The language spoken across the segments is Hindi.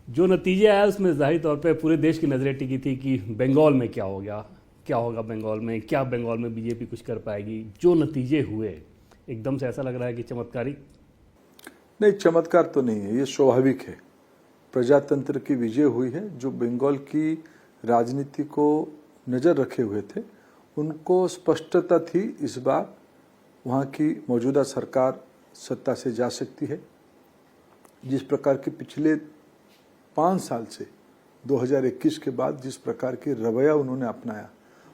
जो नतीजे आया उसमें जाहिर तौर पे पूरे देश की नज़रें टिकी थी कि बंगाल में क्या हो गया, क्या होगा बंगाल में, क्या बंगाल में बीजेपी कुछ कर पाएगी। जो नतीजे हुए एकदम से ऐसा लग रहा है कि चमत्कारिक। नहीं, चमत्कार तो नहीं है, ये स्वाभाविक है। प्रजातंत्र की विजय हुई है। जो बंगाल की राजनीति को नज़र रखे हुए थे उनको स्पष्टता थी इस बार वहाँ की मौजूदा सरकार सत्ता से जा सकती है। जिस प्रकार के पिछले 5 साल से 2021 के बाद जिस प्रकार की रवैया उन्होंने अपनाया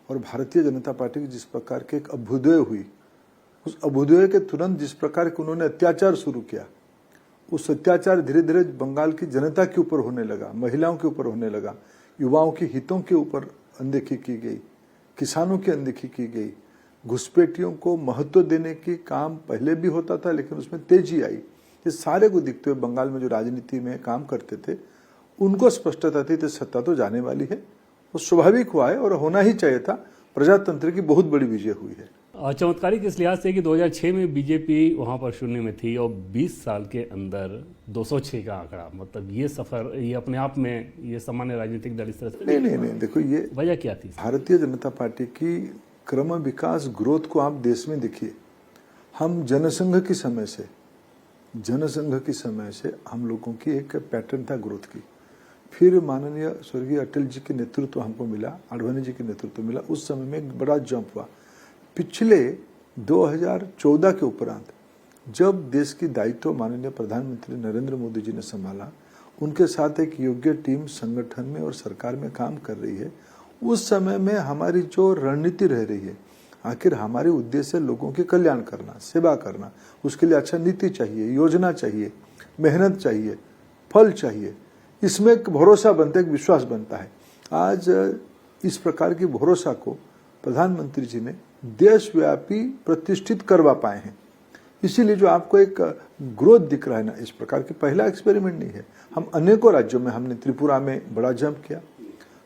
और भारतीय जनता पार्टी की जिस प्रकार की एक अभ्युदय हुई, उस अभ्युदय के तुरंत जिस प्रकार के उन्होंने अत्याचार शुरू किया, उस अत्याचार धीरे धीरे बंगाल की जनता के ऊपर होने लगा, महिलाओं के ऊपर होने लगा, युवाओं के हितों के ऊपर अनदेखी की गई, किसानों की अनदेखी की गई। घुसपैठियों को महत्व देने की काम पहले भी होता था लेकिन उसमें तेजी आई। ये सारे को दिखते हुए बंगाल में जो राजनीति में काम करते थे उनको स्पष्टता थी कि सत्ता तो जाने वाली है। वो स्वाभाविक हुआ है और होना ही चाहिए था। प्रजातंत्र की बहुत बड़ी विजय हुई है। चमत्कारिक इस लिहाज से कि 2006 में बीजेपी वहां पर शून्य में थी और 20 साल के अंदर 206 का आंकड़ा, मतलब ये सफर, ये अपने आप में ये सामान्य राजनीतिक दल इस तरह से नहीं, देखो ये वजह क्या थी? भारतीय जनता पार्टी की क्रम विकास ग्रोथ को आप देश में देखिए। हम जनसंघ के समय से हम लोगों की एक पैटर्न था ग्रोथ की। फिर माननीय स्वर्गीय अटल जी के नेतृत्व हमको मिला, आडवाणी जी के नेतृत्व मिला, उस समय में एक बड़ा जंप हुआ। पिछले 2014 के उपरांत जब देश की दायित्व माननीय प्रधानमंत्री नरेंद्र मोदी जी ने संभाला, उनके साथ एक योग्य टीम संगठन में और सरकार में काम कर रही है, उस समय में हमारी जो रणनीति रह रही है, आखिर हमारे उद्देश्य लोगों के कल्याण करना, सेवा करना, उसके लिए अच्छा नीति चाहिए, योजना चाहिए, मेहनत चाहिए, फल चाहिए। इसमें एक भरोसा बनता है, एक विश्वास बनता है। आज इस प्रकार की भरोसा को प्रधानमंत्री जी ने देशव्यापी प्रतिष्ठित करवा पाए हैं। इसीलिए जो आपको एक ग्रोथ दिख रहा है ना, इस प्रकार की पहला एक्सपेरिमेंट नहीं है। हम अनेकों राज्यों में, हमने त्रिपुरा में बड़ा जंप किया,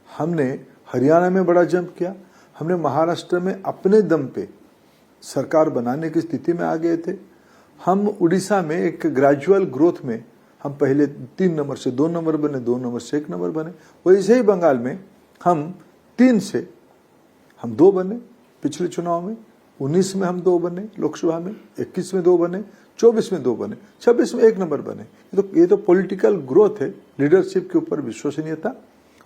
हमने हरियाणा में बड़ा जंप किया, हमने महाराष्ट्र में अपने दम पे सरकार बनाने की स्थिति में आ गए थे। हम उड़ीसा में एक ग्रेजुअल ग्रोथ में हम पहले 3 नंबर से 2 नंबर बने, 2 नंबर से 1 नंबर बने। वैसे ही बंगाल में हम 3 से हम 2 बने पिछले चुनाव में, 19 में हम 2 बने लोकसभा में, 21 में 2 बने, 24 में 2 बने, 26 में 1 नंबर बने। ये तो पॉलिटिकल ग्रोथ है, लीडरशिप के ऊपर विश्वसनीयता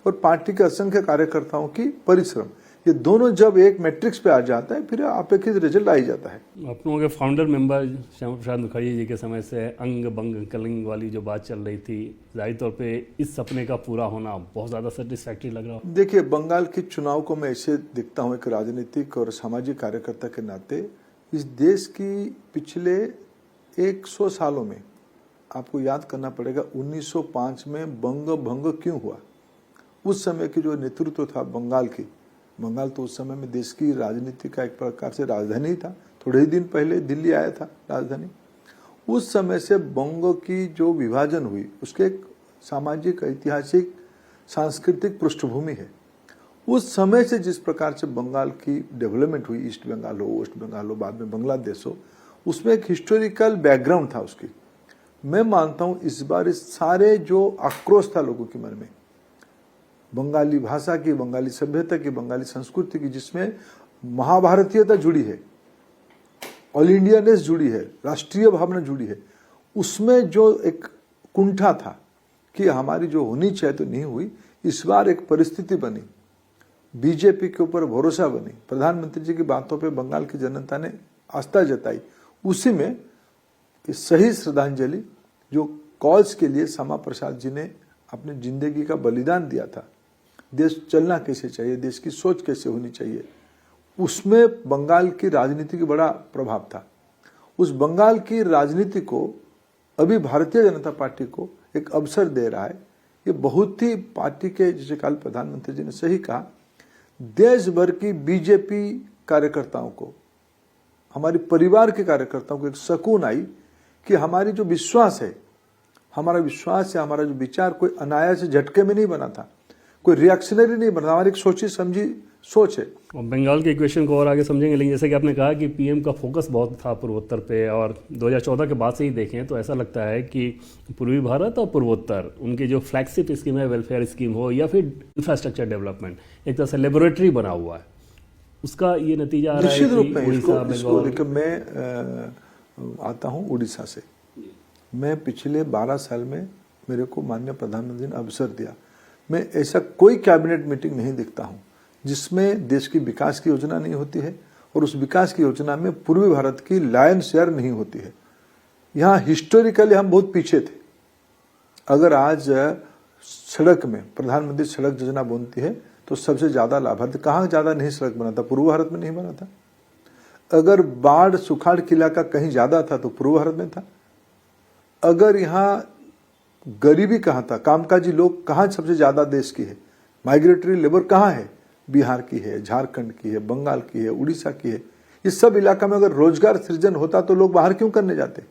और पार्टी के असंख्य कार्यकर्ताओं की परिश्रम। ये दोनों जब एक मैट्रिक्स पे आ जाता है फिर अपेक्षित रिजल्ट आ ही जाता है। आप लोगों के फाउंडर मेंबर श्यामा प्रसाद मुखर्जी जी के समय से अंग बंग कलिंग वाली जो बात चल रही थी, जाहिर तौर पे इस सपने का पूरा होना बहुत ज़्यादा सेटिस्फैक्टरी लग रहा हो। देखिए, बंगाल के चुनाव को मैं ऐसे देखता हूँ, एक राजनीतिक और सामाजिक कार्यकर्ता के नाते इस देश की पिछले 100 सालों में आपको याद करना पड़ेगा 1905 में बंग भंग क्यों हुआ। उस समय की जो नेतृत्व था बंगाल तो उस समय में देश की राजनीति का एक प्रकार से राजधानी था। थोड़े ही दिन पहले दिल्ली आया था राजधानी। उस समय से बंगों की जो विभाजन हुई उसके एक सामाजिक, ऐतिहासिक, सांस्कृतिक पृष्ठभूमि है। उस समय से जिस प्रकार से बंगाल की डेवलपमेंट हुई, ईस्ट बंगाल हो, वेस्ट बंगाल हो, बाद में बांग्लादेश हो, उसमें एक हिस्टोरिकल बैकग्राउंड था उसकी। मैं मानता हूं इस बार इस सारे जो आक्रोश था लोगों के मन में, बंगाली भाषा की, बंगाली सभ्यता की, बंगाली संस्कृति की, जिसमें महाभारतीयता जुड़ी है, ऑल इंडियानेस जुड़ी है, राष्ट्रीय भावना जुड़ी है, उसमें जो एक कुंठा था कि हमारी जो होनी चाहिए तो नहीं हुई, इस बार एक परिस्थिति बनी, बीजेपी के ऊपर भरोसा बनी, प्रधानमंत्री जी की बातों पे बंगाल की जनता ने आस्था जताई। उसी में इस सही श्रद्धांजलि जो कॉज के लिए श्यामा प्रसाद जी ने अपनी जिंदगी का बलिदान दिया था, देश चलना कैसे चाहिए, देश की सोच कैसे होनी चाहिए, उसमें बंगाल की राजनीति की बड़ा प्रभाव था। उस बंगाल की राजनीति को अभी भारतीय जनता पार्टी को एक अवसर दे रहा है। ये बहुत ही पार्टी के, जिसे कल प्रधानमंत्री जी ने सही कहा, देश भर की बीजेपी कार्यकर्ताओं को, हमारे परिवार के कार्यकर्ताओं को एक सुकून आई कि हमारी जो विश्वास है, हमारा विचार कोई अनायास झटके में नहीं बना था, कोई रिएक्शनरी नहीं बना, हमारी एक सोची समझी सोच है। और बंगाल के इक्वेशन को और आगे समझेंगे, लेकिन जैसे कि आपने कहा कि पीएम का फोकस बहुत था पूर्वोत्तर पे, और 2014 के बाद से ही देखें तो ऐसा लगता है कि पूर्वी भारत और पूर्वोत्तर उनकी जो फ्लैगशिप स्कीम है, वेलफेयर स्कीम हो या फिर इंफ्रास्ट्रक्चर डेवलपमेंट, एक तरह से लेबोरेटरी बना हुआ है, उसका ये नतीजा आ रहा है निश्चित रूप कि में उड़ीसा, इसको बंगाल। देखिए, मैं आता हूँ उड़ीसा से। मैं पिछले 12 साल में मेरे को माननीय प्रधानमंत्री ने अवसर दिया, मैं ऐसा कोई कैबिनेट मीटिंग नहीं देखता हूँ जिसमें देश की विकास की योजना नहीं होती है और उस विकास की योजना में पूर्वी भारत की लायन शेयर नहीं होती है। यहाँ हिस्टोरिकली हम बहुत पीछे थे। अगर आज सड़क में प्रधानमंत्री सड़क योजना बनती है तो सबसे ज्यादा लाभार्थी कहाँ ज्यादा नहीं सड़क बना था? पूर्व भारत में नहीं बना था। अगर बाढ़ सुखाड़ के इलाका कहीं ज्यादा था तो पूर्व भारत में था। अगर यहाँ गरीबी कहाँ था, कामकाजी लोग कहाँ सबसे ज्यादा देश की है, माइग्रेटरी लेबर कहाँ है, बिहार की है, झारखंड की है, बंगाल की है, उड़ीसा की है। इस सब इलाका में अगर रोजगार सृजन होता तो लोग बाहर क्यों करने जाते?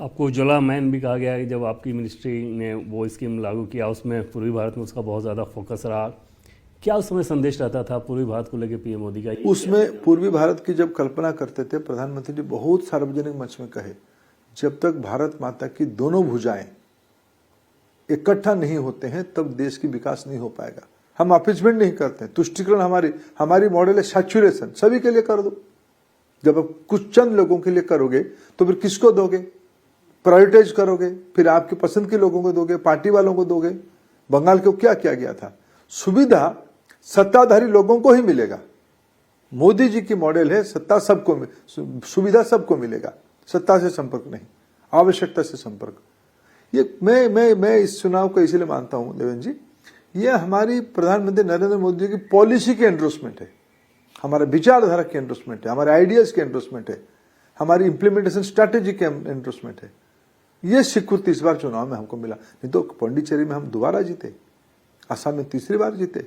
आपको उज्ज्वला मैन भी कहा गया है कि जब आपकी मिनिस्ट्री ने वो स्कीम लागू किया उसमें पूर्वी भारत में उसका बहुत ज़्यादा फोकस रहा। क्या उस समय संदेश रहता था पूर्वी भारत को लेकर पीएम मोदी का? उसमें पूर्वी भारत की जब कल्पना करते थे प्रधानमंत्री जी बहुत सार्वजनिक मंच में कहे, जब तक भारत माता की दोनों भुजाएं इकट्ठा नहीं होते हैं तब देश की विकास नहीं हो पाएगा। हम अपीजमेंट नहीं करते हैं, तुष्टिकरण हमारी मॉडल है सैचुरेशन, सभी के लिए कर दो। जब आप कुछ चंद लोगों के लिए करोगे तो फिर किसको दोगे? प्रायोरिटाइज करोगे, फिर आपके पसंद के लोगों को दोगे, पार्टी वालों को दोगे। बंगाल को क्या किया गया था? सुविधा सत्ताधारी लोगों को ही मिलेगा। मोदी जी की मॉडल है सत्ता सबको, सुविधा सबको मिलेगा, सत्ता से संपर्क नहीं, आवश्यकता से संपर्क। ये मैं इस चुनाव को इसलिए मानता हूं देवेंद्र जी, ये हमारी प्रधानमंत्री नरेंद्र मोदी जी की पॉलिसी की एंडोर्समेंट है, हमारे विचारधारा की एंडोर्समेंट है, हमारे आइडियाज की एंडोर्समेंट है, हमारी इंप्लीमेंटेशन स्ट्रैटेजी की एंडोर्समेंट है। ये स्वीकृति इस बार चुनाव में हमको मिला। नहीं तो पौंडीचेरी में हम दोबारा जीते, असम में तीसरी बार जीते,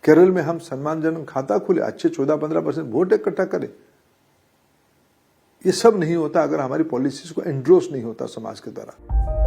केरल में हम सम्मानजनक खाता खुले, अच्छे 14-15% वोट इकट्ठा करे। ये सब नहीं होता अगर हमारी पॉलिसीज को एंडोर्स नहीं होता समाज के द्वारा।